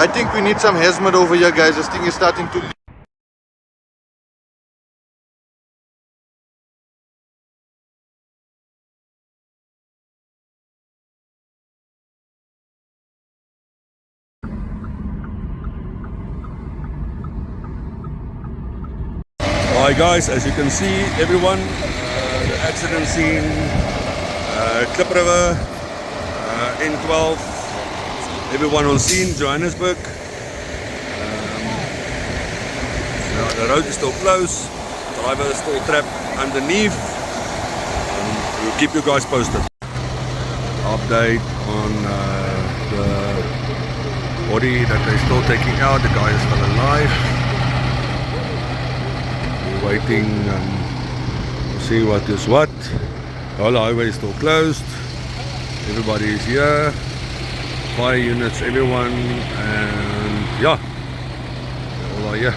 I think we need some hazmat over here, guys. This thing is starting to... Alright guys, as you can see, everyone, the accident scene, Kliprivier, N12, everyone on scene, Johannesburg. Now the road is still closed, driver is still trapped underneath. We'll keep you guys posted. Update on the body that they're still taking out, the guy is still alive. Waiting to see what is what. The whole highway is still closed. Everybody is here. Fire units, everyone, and yeah, all are here.